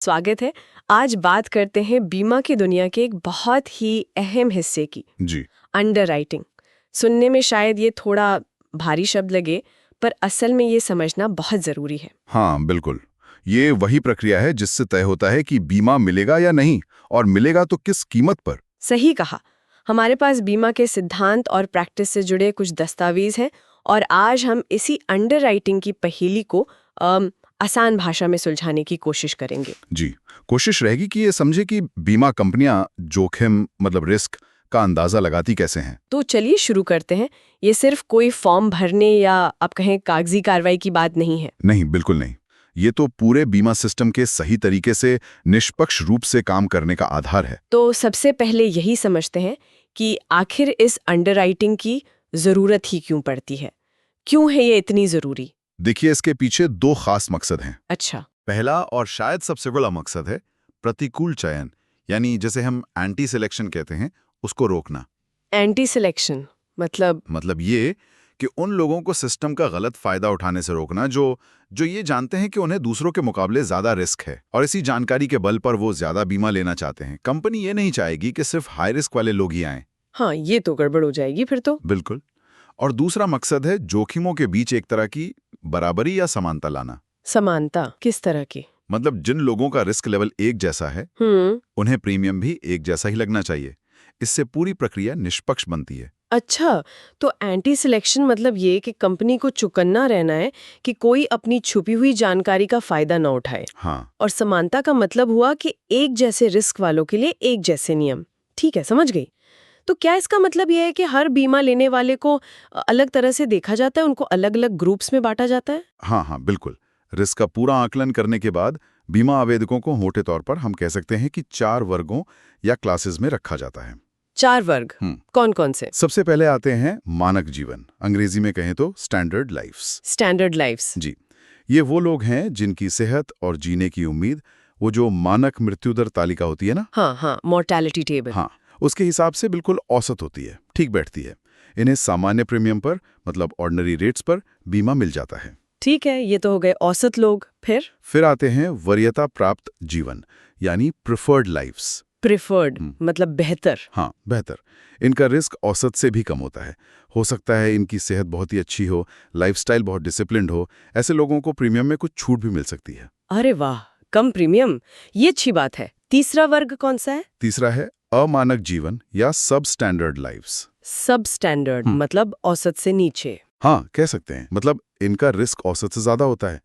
स्वागत है। आज बात करते हैं बीमा की दुनिया के एक बहुत ही अहम हिस्से की, जी। अंडरराइटिंग। सुनने में शायद ये थोड़ा भारी शब्द लगे, पर असल में ये समझना बहुत जरूरी है। हाँ, बिल्कुल। ये वही प्रक्रिया है जिससे तय होता है कि बीमा मिलेगा या नहीं, और मिलेगा तो किस कीमत पर। सही कहा। हमारे पास बीमा के सिद्धांत और प्रैक्टिस से जुड़े कुछ दस्तावेज हैं, और आज हम इसी अंडरराइटिंग की पहेली को आसान भाषा में सुलझाने की कोशिश करेंगे। जी, कोशिश रहेगी कि ये समझे कि बीमा कंपनियां जोखिम मतलब रिस्क का अंदाजा लगाती कैसे हैं। तो चलिए शुरू करते हैं। ये सिर्फ कोई फॉर्म भरने या आप कहें कागजी कार्रवाई की बात नहीं है। नहीं, बिल्कुल नहीं। ये तो पूरे बीमा सिस्टम के सही तरीके से निष्पक्ष रूप से काम करने का आधार है। तो सबसे पहले यही समझते हैं कि आखिर इस अंडरराइटिंग की जरूरत ही क्यों पड़ती है। क्यों है ये इतनी जरूरी? देखिए, इसके पीछे दो खास मकसद हैं। अच्छा। पहला और शायद सबसे बड़ा मकसद है प्रतिकूल चयन, यानी जैसे हम एंटी सिलेक्शन कहते हैं, उसको रोकना। एंटी सिलेक्शन मतलब ये कि उन लोगों को सिस्टम का गलत फायदा उठाने से रोकना जो ये जानते हैं कि उन्हें दूसरों के मुकाबले ज्यादा रिस्क है, और इसी जानकारी के बल पर वो ज्यादा बीमा लेना चाहते हैं। कंपनी ये नहीं चाहेगी कि सिर्फ हाई रिस्क वाले लोग ही आएं। हाँ, ये तो गड़बड़ हो जाएगी फिर तो। बिल्कुल। और दूसरा मकसद है जोखिमों के बीच एक तरह की बराबरी या समानता लाना। समानता किस तरह की? मतलब जिन लोगों का रिस्क लेवल एक जैसा है, उन्हें प्रीमियम भी एक जैसा ही लगना चाहिए। इससे पूरी प्रक्रिया निष्पक्ष बनती है। अच्छा, तो एंटी सिलेक्शन मतलब ये कि कंपनी को चौकन्ना रहना है कि कोई अपनी छुपी हुई जानकारी का फायदा न उठाए। हाँ, और समानता का मतलब हुआ कि एक जैसे रिस्क वालों के लिए एक जैसे नियम। ठीक है, समझ गई। तो क्या इसका मतलब यह है कि हर बीमा लेने वाले को अलग तरह से देखा जाता है, उनको अलग अलग ग्रुप्स में बांटा जाता है? हाँ, हाँ, बिल्कुल। रिस्क का पूरा आकलन करने के बाद बीमा आवेदकों को मोटे तौर पर हम कह सकते हैं कि 4 वर्गों या क्लासेस में रखा जाता है। 4 वर्ग कौन कौन से? सबसे पहले आते हैं मानक जीवन, अंग्रेजी में कहें तो स्टैंडर्ड लाइफ्स। Standard lifes. जी, ये वो लोग हैं जिनकी सेहत और जीने की उम्मीद, वो जो मानक मृत्यु दर तालिका होती है ना, हाँ हाँ, मोर्टेलिटी टेबल। हाँ, उसके हिसाब से बिल्कुल औसत होती है, ठीक बैठती है। इन्हें सामान्य प्रीमियम पर मतलब ऑर्डिनरी रेट्स पर बीमा मिल जाता है। ठीक है, ये तो हो गए औसत लोग। फिर आते हैं वरीयता प्राप्त जीवन, यानी प्रिफर्ड लाइफ्स। प्रिफर्ड मतलब बेहतर। हाँ, बेहतर। इनका रिस्क औसत से भी कम होता है। हो सकता है इनकी सेहत बहुत ही अच्छी हो, लाइफस्टाइल बहुत डिसिप्लिन्ड हो। ऐसे लोगों को प्रीमियम में कुछ छूट भी मिल सकती है। अरे वाह, कम प्रीमियम, ये अच्छी बात है। तीसरा वर्ग कौन सा है? तीसरा है अमानक जीवन या सब स्टैंडर्ड लाइफ्स। सब स्टैंडर्ड मतलब औसत से नीचे। हाँ, कह सकते हैं। मतलब इनका रिस्क औसत से ज्यादा होता है।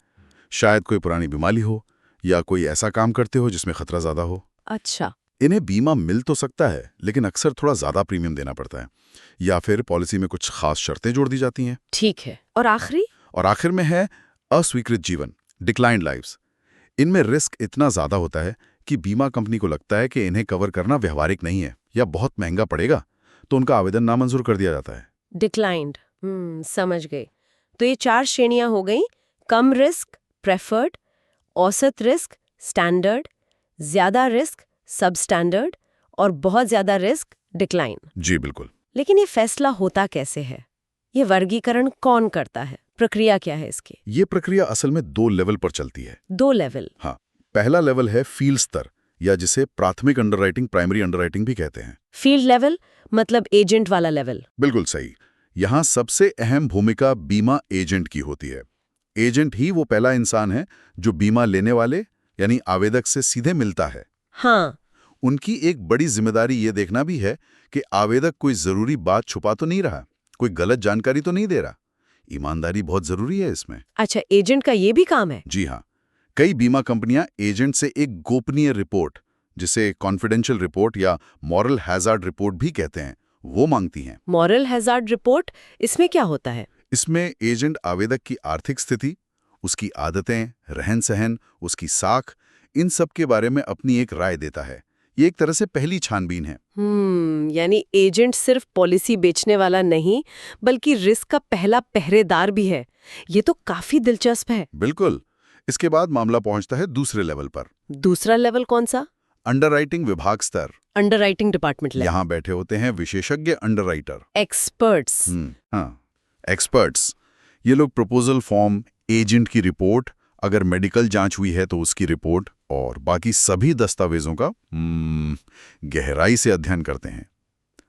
शायद कोई पुरानी बीमारी हो या कोई ऐसा काम करते हो जिसमें खतरा ज्यादा हो। अच्छा। इन्हें बीमा मिल तो सकता है, लेकिन अक्सर थोड़ा ज्यादा प्रीमियम देना पड़ता है, या फिर पॉलिसी में कुछ खास शर्तें जोड़ दी जाती हैं। ठीक है, और आखिरी? और आखिर में है अस्वीकृत जीवन, डिक्लाइंड लाइफ्स। इनमें रिस्क इतना ज्यादा होता है कि बीमा कंपनी को लगता है कि इन्हें कवर करना व्यवहारिक नहीं है या बहुत महंगा पड़ेगा, तो उनका आवेदन नामंजूर कर दिया जाता है। डिक्लाइंड। समझ गए। तो ये 4 श्रेणियां हो गई: कम रिस्क प्रेफर्ड, औसत रिस्क स्टैंडर्ड, ज्यादा रिस्क सब स्टैंडर्ड, और बहुत ज्यादा रिस्क डिक्लाइन। जी बिल्कुल। लेकिन ये फैसला होता कैसे है? ये वर्गीकरण कौन करता है? प्रक्रिया क्या है इसकी? ये प्रक्रिया असल में 2 लेवल पर चलती है। 2 लेवल? हाँ, पहला लेवल है फील्ड स्तर, या जिसे प्राथमिक अंडरराइटिंग, प्राइमरी अंडरराइटिंग भी कहते हैं। फील्ड लेवल मतलब एजेंट वाला लेवल? बिल्कुल सही। यहाँ सबसे अहम भूमिका बीमा एजेंट की होती है। एजेंट ही वो पहला इंसान है जो बीमा लेने वाले यानी आवेदक से सीधे मिलता है। हाँ। उनकी एक बड़ी जिम्मेदारी ये देखना भी है कि आवेदक कोई जरूरी बात छुपा तो नहीं रहा, कोई गलत जानकारी तो नहीं दे रहा। ईमानदारी बहुत जरूरी है इसमें। अच्छा, एजेंट का ये भी काम है? जी हाँ, कई बीमा कंपनियां एजेंट से एक गोपनीय रिपोर्ट, जिसे कॉन्फिडेंशियल रिपोर्ट या मॉरल हैजार्ड रिपोर्ट भी कहते हैं, वो मांगती हैं। मॉरल हैजार्ड रिपोर्ट, इसमें क्या होता है? इसमें एजेंट आवेदक की आर्थिक स्थिति, उसकी आदतें, रहन सहन, उसकी साख, इन सब के बारे में अपनी एक राय देता है। ये एक तरह से पहली छानबीन है। यानी एजेंट सिर्फ पॉलिसी बेचने वाला नहीं, बल्कि रिस्क का पहला पहरेदार भी है। ये तो काफी दिलचस्प है। बिल्कुल। इसके बाद मामला पहुंचता है दूसरे लेवल पर। दूसरा लेवल कौन सा? अंडरराइटिंग विभाग स्तर। Underwriting department level. यहाँ बैठे होते हैं विशेषज्ञ अंडरराइटर, एक्सपर्ट्स। हाँ, एक्सपर्ट्स। ये लोग प्रपोजल फॉर्म, एजेंट की रिपोर्ट, अगर मेडिकल जांच हुई है तो उसकी रिपोर्ट और बाकी सभी दस्तावेजों का गहराई से अध्ययन करते हैं।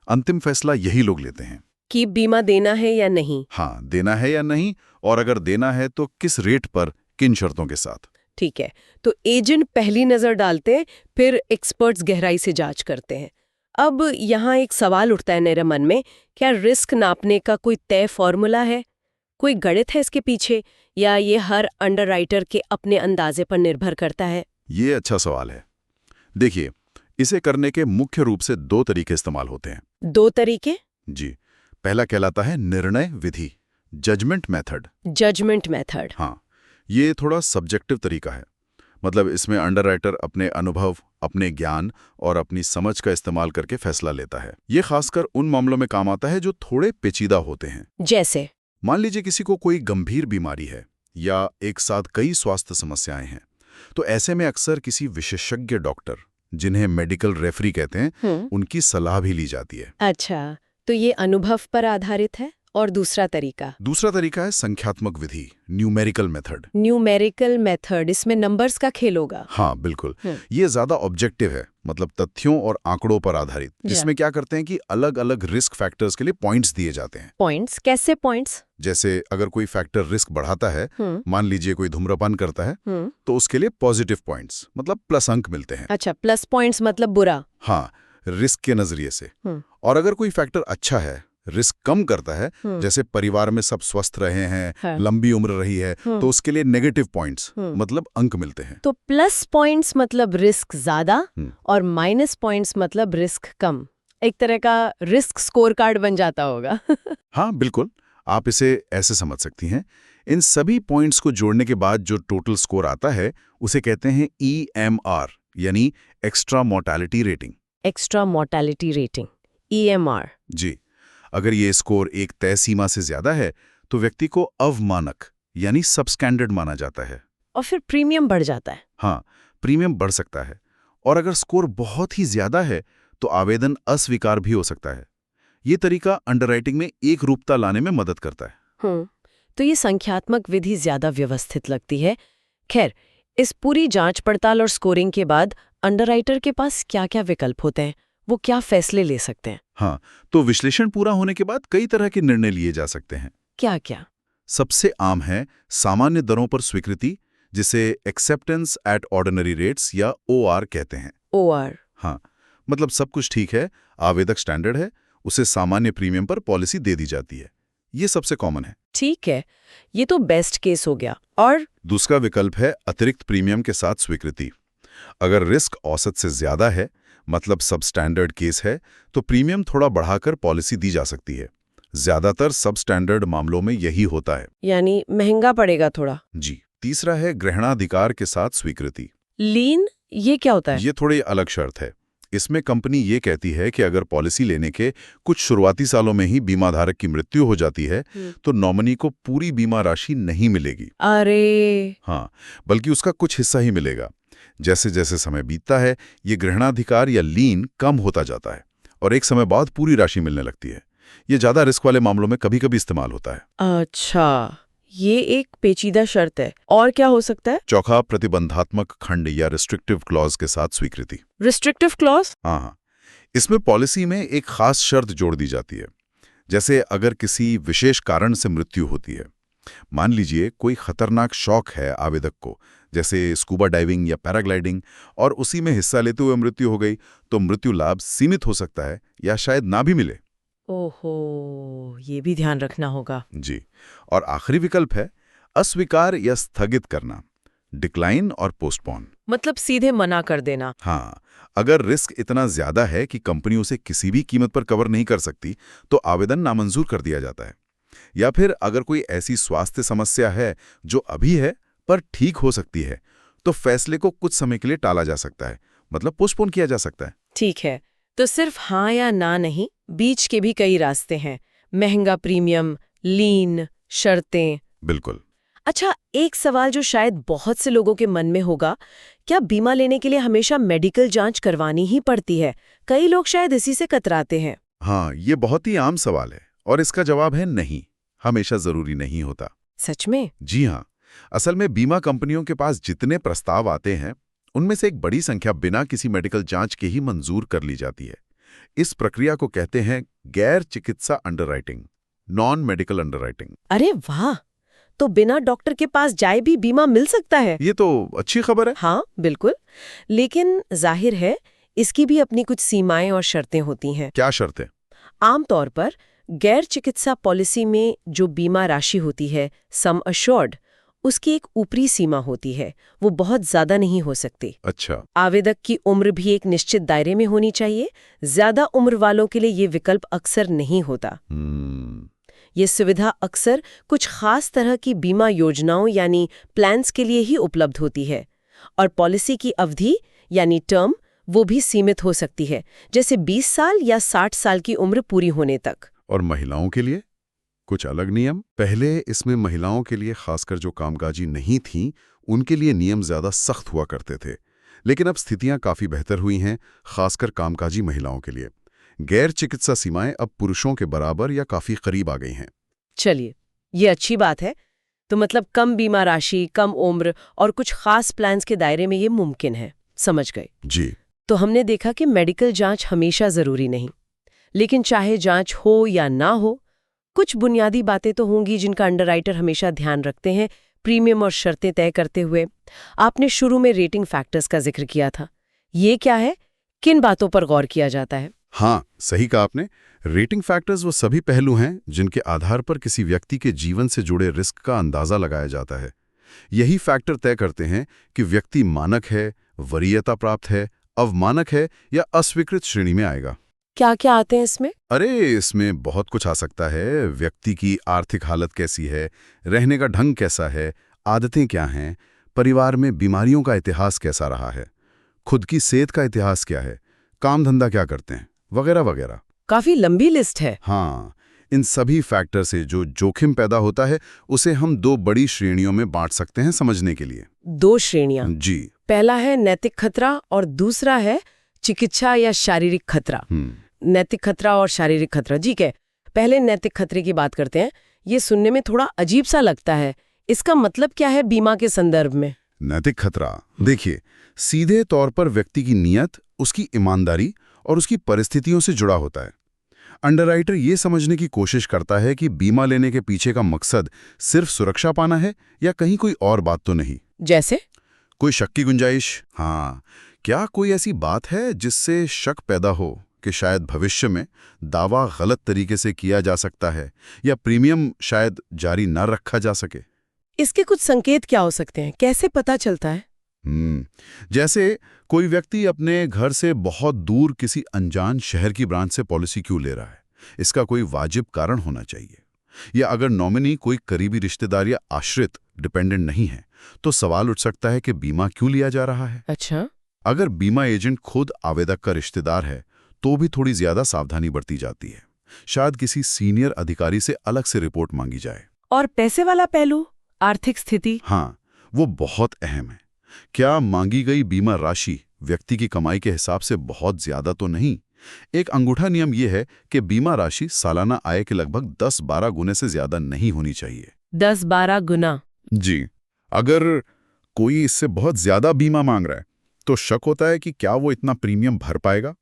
अंतिम फैसला यही लोग लेते हैं कि बीमा देना है या नहीं। हाँ, देना है या नहीं, और अगर देना है तो किस रेट पर, किन शर्तों के साथ। ठीक है, तो एजेंट पहली नजर डालते हैं, फिर एक्सपर्ट्स गहराई से जांच करते हैं। अब यहाँ एक सवाल उठता है मेरे मन में, क्या रिस्क नापने का कोई तय फॉर्मूला है? कोई गणित है इसके पीछे, या ये हर अंडरराइटर के अपने अंदाजे पर निर्भर करता है? ये अच्छा सवाल है। देखिए, इसे करने के मुख्य रूप से 2 तरीके इस्तेमाल होते हैं। 2 तरीके? जी, पहला कहलाता है निर्णय विधि, जजमेंट मेथड। Judgment method. हाँ, ये थोड़ा सब्जेक्टिव तरीका है। मतलब इसमें अंडरराइटर अपने अनुभव, अपने ज्ञान और अपनी समझ का इस्तेमाल करके फैसला लेता है। ये खासकर उन मामलों में काम आता है जो थोड़े पेचीदा होते हैं। जैसे? मान लीजिए किसी को कोई गंभीर बीमारी है या एक साथ कई स्वास्थ्य समस्याएं हैं, तो ऐसे में अक्सर किसी विशेषज्ञ डॉक्टर, जिन्हें मेडिकल रेफरी कहते हैं, उनकी सलाह भी ली जाती है। अच्छा, तो ये अनुभव पर आधारित है। और दूसरा तरीका है संख्यात्मक विधि, न्यूमेरिकल मेथड। न्यूमेरिकल मेथड, इसमें नंबर्स का खेल होगा। हाँ, बिल्कुल। ये ज्यादा ऑब्जेक्टिव है, मतलब तथ्यों और आंकड़ों पर आधारित, जिसमें क्या करते हैं कि अलग अलग रिस्क फैक्टर्स के लिए पॉइंट्स दिए जाते हैं। पॉइंट्स? कैसे पॉइंट्स? जैसे अगर कोई फैक्टर रिस्क बढ़ाता है, मान लीजिए कोई धूम्रपान करता है, तो उसके लिए पॉजिटिव पॉइंट्स, मतलब प्लस अंक मिलते हैं। अच्छा, प्लस पॉइंट्स मतलब बुरा? हाँ, रिस्क के नजरिए से। और अगर कोई फैक्टर अच्छा है, रिस्क कम करता है, जैसे परिवार में सब स्वस्थ रहे हैं, लंबी उम्र रही है, तो उसके लिए नेगेटिव पॉइंट्स, मतलब अंक मिलते हैं। तो प्लस पॉइंट्स मतलब रिस्क ज्यादा और माइनस पॉइंट्स मतलब रिस्क कम। एक तरह का रिस्क स्कोर कार्ड बन जाता होगा। हाँ, बिल्कुल, आप इसे ऐसे समझ सकती हैं। इन सभी पॉइंट्स को जोड़ने के बाद जो टोटल स्कोर आता है, उसे कहते हैं EMR, यानी extra mortality rating. Extra mortality rating, EMR। जी, अगर ये स्कोर एक तय सीमा से ज्यादा है तो व्यक्ति को अवमानक यानी सबस्टैंडर्ड माना जाता है। और फिर प्रीमियम बढ़ जाता है। हाँ, प्रीमियम बढ़ सकता है। और अगर स्कोर बहुत ही ज्यादा है तो आवेदन अस्वीकार भी हो सकता है। ये तरीका अंडरराइटिंग में एक रूपता लाने में मदद करता है। तो ये संख्यात्मक विधि ज्यादा व्यवस्थित लगती है। खैर, इस पूरी जांच पड़ताल और स्कोरिंग के बाद अंडरराइटर के पास क्या-क्या विकल्प होते हैं? वो क्या फैसले ले सकते हैं? हाँ, तो विश्लेषण पूरा होने के बाद कई तरह के निर्णय लिए जा सकते हैं। क्या-क्या? सबसे आम है सामान्य दरों पर स्वीकृति, जिसे एक्सेप्टेंस एट ऑर्डिनरी रेट्स या OR कहते हैं। OR? हाँ, मतलब सब कुछ ठीक है, आवेदक स्टैंडर्ड है, उसे सामान्य प्रीमियम पर पॉलिसी दे दी जाती है। ये सबसे कॉमन है। ठीक है, ये तो बेस्ट केस हो गया। और दूसरा विकल्प है अतिरिक्त प्रीमियम के साथ स्वीकृति। अगर रिस्क औसत से ज्यादा है, मतलब सब स्टैंडर्ड केस है, तो प्रीमियम थोड़ा बढ़ाकर पॉलिसी दी जा सकती है। ज्यादातर सब स्टैंडर्ड मामलों में यही होता है। यानी महंगा पड़ेगा थोड़ा। जी। तीसरा है ग्रहणाधिकार के साथ स्वीकृति। लीन, ये क्या होता है? ये थोड़ी अलग शर्त है। इसमें कंपनी ये कहती है कि अगर पॉलिसी लेने के कुछ शुरुआती सालों में ही बीमाधारक की मृत्यु हो जाती है, तो नॉमिनी को पूरी बीमा राशि नहीं मिलेगी। अरे! हाँ, बल्कि उसका कुछ हिस्सा ही मिलेगा। जैसे जैसे समय बीतता है, ये ग्रहणाधिकार या लीन कम होता जाता है और एक समय बाद पूरी राशि मिलने लगती है। ये ज्यादा रिस्क वाले मामलों में कभी-कभी इस्तेमाल होता है। अच्छा, ये एक पेचीदा शर्त है। और क्या हो सकता है? चौथा, प्रतिबंधात्मक खंड या रिस्ट्रिक्टिव क्लॉज के साथ स्वीकृति। Restrictive clause? हाँ, इसमें पॉलिसी में एक खास शर्त जोड़ दी जाती है। जैसे अगर किसी विशेष कारण से मृत्यु होती है, मान लीजिए कोई खतरनाक शौक है आवेदक को, जैसे स्कूबा डाइविंग या पैराग्लाइडिंग, और उसी में हिस्सा लेते हुए मृत्यु हो गई, तो मृत्यु लाभ सीमित हो सकता है या शायद ना भी मिले। ओहो, ये भी ध्यान रखना होगा। जी। और आखिरी विकल्प है अस्वीकार या स्थगित करना, डिक्लाइन और पोस्टपोन। मतलब सीधे मना कर देना। हाँ, अगर रिस्क इतना ज्यादा है कि कंपनी उसे किसी भी कीमत पर कवर नहीं कर सकती, तो आवेदन नामंजूर कर दिया जाता है। या फिर अगर कोई ऐसी स्वास्थ्य समस्या है जो अभी है पर ठीक हो सकती है, तो फैसले को कुछ समय के लिए टाला जा सकता है, मतलब पोस्टपोन किया जा सकता है। ठीक है, तो सिर्फ हाँ या ना नहीं, बीच के भी कई रास्ते हैं। महंगा प्रीमियम, लीन, शर्तें। बिल्कुल। अच्छा, एक सवाल जो शायद बहुत से लोगों के मन में होगा, क्या बीमा लेने के लिए हमेशा मेडिकल जांच करवानी ही पड़ती है? कई लोग शायद इसी से कतराते हैं। हाँ, ये बहुत ही आम सवाल है और इसका जवाब है नहीं, हमेशा जरूरी नहीं होता। सच में? जी हाँ, असल में बीमा कंपनियों के पास जितने प्रस्ताव आते हैं उनमें से एक बड़ी संख्या बिना किसी मेडिकल जांच के ही मंजूर कर ली जाती है। इस प्रक्रिया को कहते हैं गैर चिकित्सा अंडरराइटिंग, नॉन मेडिकल अंडरराइटिंग। अरे वाह, तो बिना डॉक्टर के पास जाए भी बीमा मिल सकता है। ये तो अच्छी खबर है। हाँ बिल्कुल, लेकिन जाहिर है इसकी भी अपनी कुछ सीमाएं और शर्तें होती हैं। क्या शर्तें? आमतौर पर गैर चिकित्सा पॉलिसी में जो बीमा राशि होती है सम अश्योर्ड, उसकी एक ऊपरी सीमा होती है, वो बहुत ज्यादा नहीं हो सकती। अच्छा। आवेदक की उम्र भी एक निश्चित दायरे में होनी चाहिए। ज्यादा उम्र वालों के लिए ये विकल्प अक्सर नहीं होता। ये सुविधा अक्सर कुछ खास तरह की बीमा योजनाओं यानी प्लान्स के लिए ही उपलब्ध होती है, और पॉलिसी की अवधि यानी टर्म वो भी सीमित हो सकती है, जैसे 20 साल या 60 साल की उम्र पूरी होने तक। और महिलाओं के लिए कुछ अलग नियम? पहले इसमें महिलाओं के लिए, खासकर जो कामकाजी नहीं थीं, उनके लिए नियम ज्यादा सख्त हुआ करते थे। लेकिन अब स्थितियां काफी बेहतर हुई हैं, खासकर कामकाजी महिलाओं के लिए। गैर चिकित्सा सीमाएं अब पुरुषों के बराबर या काफी करीब आ गई हैं। चलिए, ये अच्छी बात है। तो मतलब कम बीमा राशि, कम उम्र और कुछ खास प्लान्स के दायरे में ये मुमकिन है। समझ गए जी। तो हमने देखा कि मेडिकल जांच हमेशा जरूरी नहीं, लेकिन चाहे जांच हो या ना हो, कुछ बुनियादी बातें तो होंगी जिनका अंडरराइटर हमेशा ध्यान रखते हैं प्रीमियम और शर्तें तय करते हुए। आपने शुरू में रेटिंग फैक्टर्स का जिक्र किया था, ये क्या है, किन बातों पर गौर किया जाता है? हाँ, सही कहा आपने। रेटिंग फैक्टर्स वो सभी पहलू हैं जिनके आधार पर किसी व्यक्ति के जीवन से जुड़े रिस्क का अंदाजा लगाया जाता है। यही फैक्टर तय करते हैं कि व्यक्ति मानक है, वरीयता प्राप्त है, अवमानक है या अस्वीकृत श्रेणी में आएगा। क्या क्या आते हैं इसमें? अरे, इसमें बहुत कुछ आ सकता है। व्यक्ति की आर्थिक हालत कैसी है, रहने का ढंग कैसा है, आदतें क्या हैं, परिवार में बीमारियों का इतिहास कैसा रहा है, खुद की सेहत का इतिहास क्या है, काम धंधा क्या करते हैं, वगैरह वगैरह। काफी लंबी लिस्ट है। हाँ, इन सभी फैक्टर से जो जोखिम पैदा होता है उसे हम दो बड़ी श्रेणियों में बांट सकते हैं समझने के लिए। 2 श्रेणियां? जी। पहला है नैतिक खतरा और दूसरा है चिकित्सा या शारीरिक खतरा। नैतिक खतरा और शारीरिक खतरा, ठीक है। पहले नैतिक खतरे की बात करते हैं। ये सुनने में थोड़ा अजीब सा लगता है, इसका मतलब क्या है बीमा के संदर्भ में? नैतिक खतरा, देखिए, सीधे तौर पर व्यक्ति की नीयत, उसकी ईमानदारी और उसकी परिस्थितियों से जुड़ा होता है। अंडरराइटर ये समझने की कोशिश करता है कि बीमा लेने के पीछे का मकसद सिर्फ सुरक्षा पाना है या कहीं कोई और बात तो नहीं। जैसे कोई शक की गुंजाइश? हाँ, क्या कोई ऐसी बात है जिससे शक पैदा हो कि शायद भविष्य में दावा गलत तरीके से किया जा सकता है या प्रीमियम शायद जारी न रखा जा सके? इसके कुछ संकेत क्या हो सकते हैं, कैसे पता चलता है? जैसे कोई व्यक्ति अपने घर से बहुत दूर किसी अनजान शहर की ब्रांच से पॉलिसी क्यों ले रहा है, इसका कोई वाजिब कारण होना चाहिए। या अगर नॉमिनी कोई करीबी रिश्तेदार या आश्रित डिपेंडेंट नहीं है तो सवाल उठ सकता है कि बीमा क्यों लिया जा रहा है। अच्छा। अगर बीमा एजेंट खुद आवेदक का रिश्तेदार है तो भी थोड़ी ज्यादा सावधानी बरती जाती है। शायद किसी सीनियर अधिकारी से अलग से रिपोर्ट मांगी जाए। और पैसे वाला पहलू, आर्थिक स्थिति? हाँ, वो बहुत अहम है। क्या मांगी गई बीमा राशि व्यक्ति की कमाई के हिसाब से बहुत ज्यादा तो नहीं? एक अंगूठा नियम यह है कि बीमा राशि सालाना आय के लगभग 10-12 गुने से ज्यादा नहीं होनी चाहिए। 10-12 गुना? जी। अगर कोई इससे बहुत ज्यादा बीमा मांग रहा है तो शक होता है कि क्या वो इतना प्रीमियम भर पाएगा।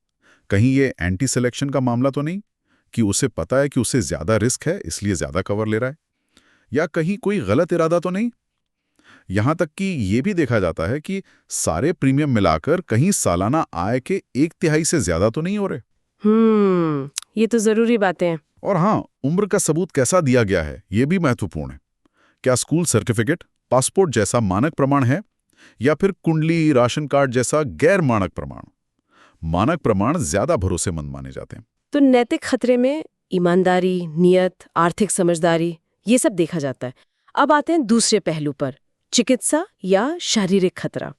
कहीं ये एंटी सिलेक्शन का मामला तो नहीं कि उसे पता है कि उसे ज्यादा रिस्क है इसलिए ज्यादा कवर ले रहा है। या कहीं कोई गलत इरादा तो नहीं। यहां तक कि ये भी देखा जाता है कि सारे प्रीमियम मिलाकर कहीं सालाना आय के 1/3 से ज्यादा तो नहीं हो रहे। ये तो जरूरी बातें हैं। और हाँ, उम्र का सबूत कैसा दिया गया है ये भी महत्वपूर्ण है। क्या स्कूल सर्टिफिकेट, पासपोर्ट जैसा मानक प्रमाण है या फिर कुंडली, राशन कार्ड जैसा गैर मानक प्रमाण? मानक प्रमाण ज्यादा भरोसेमंद माने जाते हैं। तो नैतिक खतरे में ईमानदारी, नियत, आर्थिक समझदारी, ये सब देखा जाता है। अब आते हैं दूसरे पहलू पर, चिकित्सा या शारीरिक खतरा।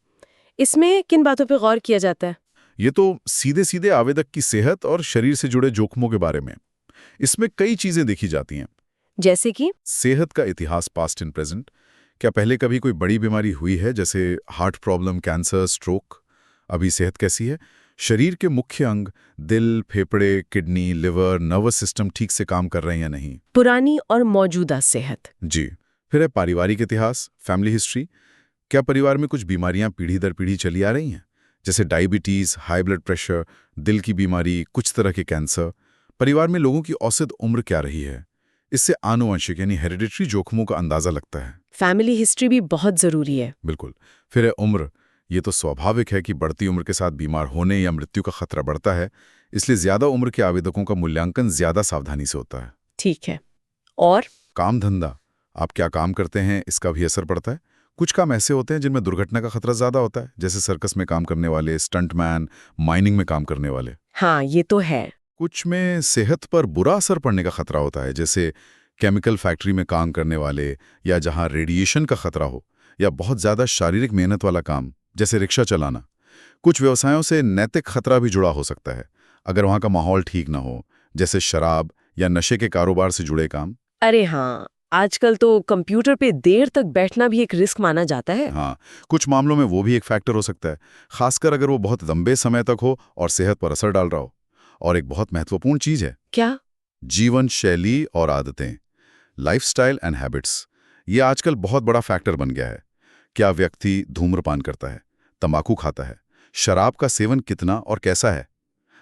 इसमें किन बातों पर गौर किया जाता है? ये तो सीधे सीधे आवेदक की सेहत और शरीर से जुड़े जोखमों के बारे में। इसमें कई चीजें देखी जाती हैं। जैसे कि सेहत का इतिहास, पास्ट एंड प्रेजेंट। क्या पहले कभी कोई बड़ी बीमारी हुई है जैसे हार्ट प्रॉब्लम, कैंसर, स्ट्रोक? अभी सेहत कैसी है? शरीर के मुख्य अंग, दिल, फेफड़े, किडनी, लिवर, नर्वस सिस्टम ठीक से काम कर रहे हैं या नहीं? पुरानी और मौजूदा सेहत। जी। फिर है पारिवारिक इतिहास, फैमिली हिस्ट्री। क्या परिवार में कुछ बीमारियां पीढ़ी दर पीढ़ी चली आ रही हैं, जैसे डायबिटीज, हाई ब्लड प्रेशर, दिल की बीमारी, कुछ तरह के कैंसर। परिवार में लोगों की औसत उम्र क्या रही है, इससे आनुवंशिक यानी हेरिडिटरी जोखमों का अंदाजा लगता है। फैमिली हिस्ट्री भी बहुत जरूरी है। बिल्कुल। फिर है उम्र। ये तो स्वाभाविक है कि बढ़ती उम्र के साथ बीमार होने या मृत्यु का खतरा बढ़ता है, इसलिए ज्यादा उम्र के आवेदकों का मूल्यांकन ज्यादा सावधानी से होता है। ठीक है। और काम धंधा, आप क्या काम करते हैं इसका भी असर पड़ता है। कुछ काम ऐसे होते हैं जिनमें दुर्घटना का खतरा ज्यादा होता है, जैसे सर्कस में काम करने वाले, स्टंटमैन, माइनिंग में काम करने वाले। हाँ, ये तो है। कुछ में सेहत पर बुरा असर पड़ने का खतरा होता है, जैसे केमिकल फैक्ट्री में काम करने वाले, या जहां रेडिएशन का खतरा हो, या बहुत ज्यादा शारीरिक मेहनत वाला काम जैसे रिक्शा चलाना। कुछ व्यवसायों से नैतिक खतरा भी जुड़ा हो सकता है, अगर वहां का माहौल ठीक ना हो, जैसे शराब या नशे के कारोबार से जुड़े काम। अरे हाँ, आजकल तो कंप्यूटर पे देर तक बैठना भी एक रिस्क माना जाता है। हाँ, कुछ मामलों में वो भी एक फैक्टर हो सकता है, खासकर अगर वो बहुत लंबे समय तक हो और सेहत पर असर डाल रहा हो। और एक बहुत महत्वपूर्ण चीज है, क्या? जीवन शैली और आदतें, लाइफस्टाइल एंड हैबिट्स। ये आजकल बहुत बड़ा फैक्टर बन गया है। क्या व्यक्ति धूम्रपान करता है, तंबाकू खाता है, शराब का सेवन कितना और कैसा है?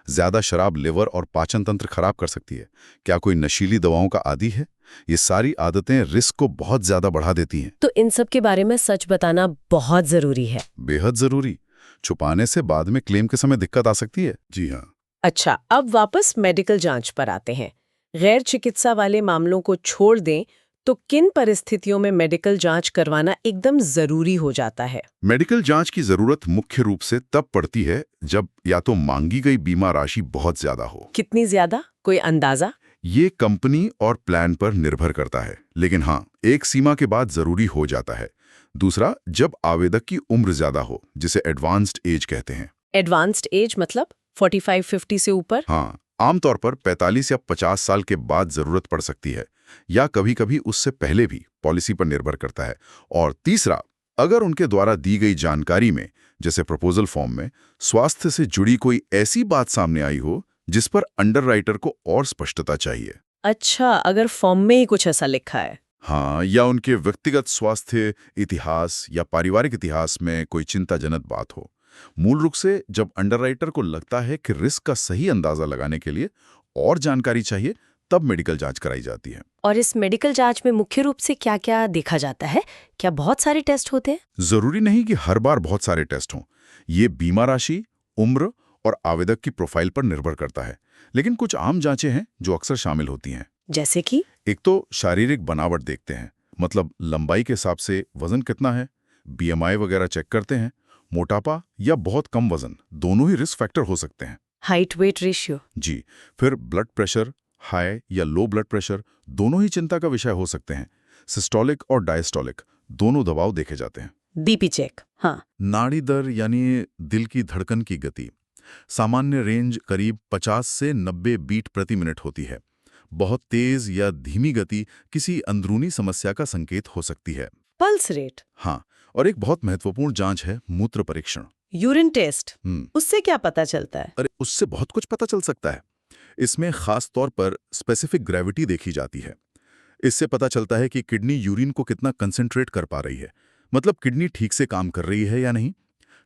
ज्यादा शराब लिवर और पाचन तंत्र खराब कर सकती है। क्या कोई नशीली दवाओं का आदी है? ये सारी आदतें रिस्क को बहुत ज्यादा बढ़ा देती हैं। तो इन सब के बारे में सच बताना बहुत जरूरी है। बेहद जरूरी। छुपाने से बाद में क्लेम के समय दिक्कत आ सकती है। जी हाँ। अच्छा, अब वापस मेडिकल जांच पर आते हैं। गैर चिकित्सा वाले मामलों को छोड़ दें तो किन परिस्थितियों में मेडिकल जांच करवाना एकदम जरूरी हो जाता है? मेडिकल जांच की जरूरत मुख्य रूप से तब पड़ती है जब या तो मांगी गई बीमा राशि बहुत ज्यादा हो। कितनी ज्यादा, कोई अंदाजा? ये कंपनी और प्लान पर निर्भर करता है, लेकिन हाँ, एक सीमा के बाद जरूरी हो जाता है। दूसरा, जब आवेदक की उम्र ज्यादा हो, जिसे एडवांस्ड एज कहते हैं। एडवांस्ड एज मतलब 45-50 से ऊपर? हाँ, आमतौर पर 45 या 50 साल के बाद जरूरत पड़ सकती है, या कभी-कभी उससे पहले भी, पॉलिसी पर निर्भर करता है। और तीसरा, अगर उनके द्वारा दी गई जानकारी में, जैसे प्रपोजल फॉर्म में, स्वास्थ्य से जुड़ी कोई ऐसी बात सामने आई हो जिस पर अंडरराइटर को और स्पष्टता चाहिए। अच्छा, अगर फॉर्म में ही कुछ ऐसा लिखा है। हाँ, या उनके व्यक्तिगत स्वास्थ्य इतिहास या पारिवारिक इतिहास में कोई चिंताजनक बात हो। मूल रूप से जब अंडरराइटर को लगता है कि रिस्क का सही अंदाजा लगाने के लिए और जानकारी चाहिए, तब मेडिकल जांच कराई जाती है। और इस मेडिकल जांच में मुख्य रूप से क्या-क्या देखा जाता है? क्या बहुत सारे टेस्ट होते हैं? जरूरी नहीं कि हर बार बहुत सारे टेस्ट हों। ये बीमा राशि, उम्र और आवेदक की प्रोफाइल पर निर्भर करता है, लेकिन कुछ आम जांचें हैं जो अक्सर शामिल होती हैं। जैसे कि? एक तो शारीरिक बनावट देखते हैं, मतलब लंबाई के हिसाब से वजन कितना है, बीएमआई वगैरह चेक करते हैं। मोटापा या बहुत कम वजन, दोनों ही रिस्क फैक्टर हो सकते हैं। Height weight ratio? जी। फिर ब्लड प्रेशर, हाई या लो ब्लड प्रेशर, दोनों ही चिंता का विषय हो सकते हैं। सिस्टोलिक और डायस्टोलिक, दोनों दबाव देखे जाते हैं। BP check? हाँ। नाड़ी दर यानी दिल की धड़कन की गति, सामान्य रेंज करीब 50 से 90 बीट प्रति मिनट होती है। बहुत तेज या धीमी गति किसी अंदरूनी समस्या का संकेत हो सकती है। Pulse rate? हाँ, और एक बहुत महत्वपूर्ण जांच है मूत्र परीक्षण। Urine test? उससे क्या पता चलता है? अरे, उससे बहुत कुछ पता चल सकता है। इसमें खास तौर पर स्पेसिफिक ग्रेविटी देखी जाती है। इससे पता चलता है कि किडनी यूरिन को कितना कंसंट्रेट कर पा रही है, मतलब किडनी ठीक से काम कर रही है या नहीं।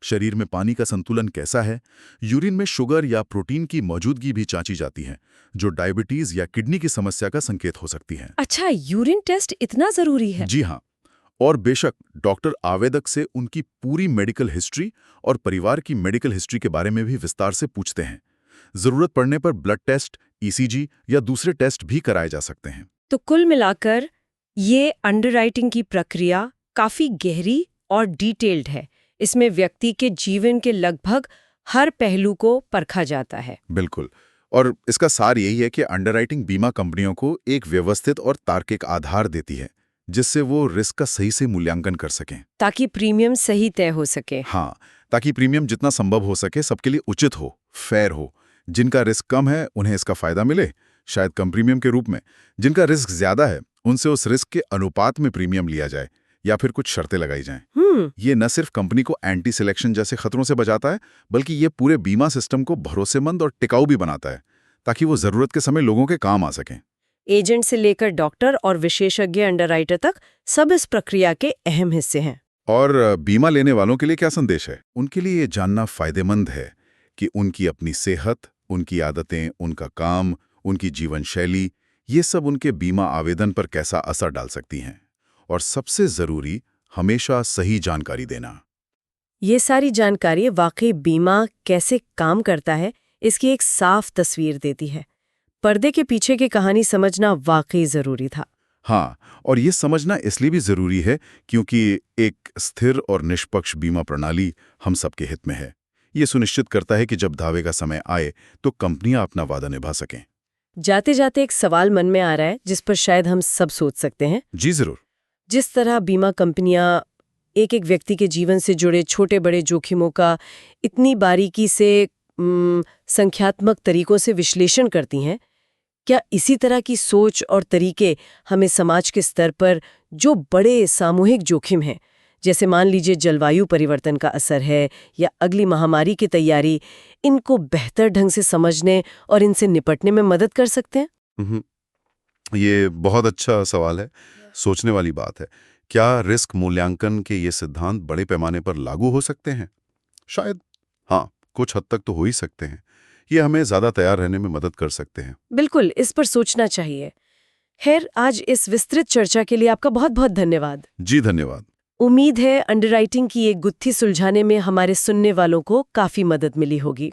शरीर में पानी का संतुलन कैसा है। यूरिन में शुगर या प्रोटीन की मौजूदगी भी जांची जाती है, जो डायबिटीज या किडनी की समस्या का संकेत हो सकती है। अच्छा, यूरिन टेस्ट इतना जरूरी है? जी हाँ। और बेशक डॉक्टर आवेदक से उनकी पूरी मेडिकल हिस्ट्री और परिवार की मेडिकल हिस्ट्री के बारे में भी विस्तार से पूछते हैं। जरूरत पड़ने पर ब्लड टेस्ट, ईसीजी या दूसरे टेस्ट भी कराए जा सकते हैं। तो कुल मिलाकर ये अंडरराइटिंग की प्रक्रिया काफी गहरी और डिटेल्ड है। इसमें व्यक्ति के जीवन के लगभग हर पहलू को परखा जाता है। बिल्कुल। और इसका सार यही है कि अंडरराइटिंग बीमा कंपनियों को एक व्यवस्थित और तार्किक आधार देती है, जिससे वो रिस्क का सही से मूल्यांकन कर सकें, ताकि प्रीमियम सही तय हो सके। हाँ, ताकि प्रीमियम जितना संभव हो सके सबके लिए उचित हो, फेयर हो। जिनका रिस्क कम है उन्हें इसका फायदा मिले, शायद कम प्रीमियम के रूप में। जिनका रिस्क ज्यादा है उनसे उस रिस्क के अनुपात में प्रीमियम लिया जाए, या फिर कुछ शर्तें लगाई जाएं। ये न सिर्फ कंपनी को एंटी सिलेक्शन जैसे खतरों से बचाता है, बल्कि ये पूरे बीमा सिस्टम को भरोसेमंद और टिकाऊ भी बनाता है, ताकि वो जरूरत के समय लोगों के काम आ सकें। एजेंट से लेकर डॉक्टर और विशेषज्ञ अंडरराइटर तक सब इस प्रक्रिया के अहम हिस्से हैं। और बीमा लेने वालों के लिए क्या संदेश है? उनके लिए ये जानना फायदेमंद है कि उनकी अपनी सेहत, उनकी आदतें, उनका काम, उनकी जीवन शैली, ये सब उनके बीमा आवेदन पर कैसा असर डाल सकती हैं। और सबसे जरूरी, हमेशा सही जानकारी देना। ये सारी जानकारी वाकई बीमा कैसे काम करता है, इसकी एक साफ तस्वीर देती है। पर्दे के पीछे की कहानी समझना वाकई जरूरी था। हाँ, और ये समझना इसलिए भी जरूरी है क्योंकि एक स्थिर और निष्पक्ष बीमा प्रणाली हम सबके हित में है। ये सुनिश्चित करता है कि जब दावे का समय आए तो कंपनियां अपना वादा निभा सकें। जाते जाते एक सवाल मन में आ रहा है जिस पर शायद हम सब सोच सकते हैं। जी जरूर। जिस तरह बीमा कंपनियां एक एक व्यक्ति के जीवन से जुड़े छोटे बड़े जोखिमों का इतनी बारीकी से संख्यात्मक तरीकों से विश्लेषण करती हैं, क्या इसी तरह की सोच और तरीके हमें समाज के स्तर पर जो बड़े सामूहिक जोखिम हैं, जैसे मान लीजिए जलवायु परिवर्तन का असर है या अगली महामारी की तैयारी, इनको बेहतर ढंग से समझने और इनसे निपटने में मदद कर सकते हैं? ये बहुत अच्छा सवाल है, सोचने वाली बात है। क्या रिस्क मूल्यांकन के ये सिद्धांत बड़े पैमाने पर लागू हो सकते हैं? शायद हाँ, कुछ हद तक तो हो ही सकते हैं। ये हमें ज्यादा तैयार रहने में मदद कर सकते हैं। बिल्कुल, इस पर सोचना चाहिए। खैर, आज इस विस्तृत चर्चा के लिए आपका बहुत बहुत धन्यवाद। जी धन्यवाद। उम्मीद है अंडरराइटिंग की एक गुत्थी सुलझाने में हमारे सुनने वालों को काफी मदद मिली होगी।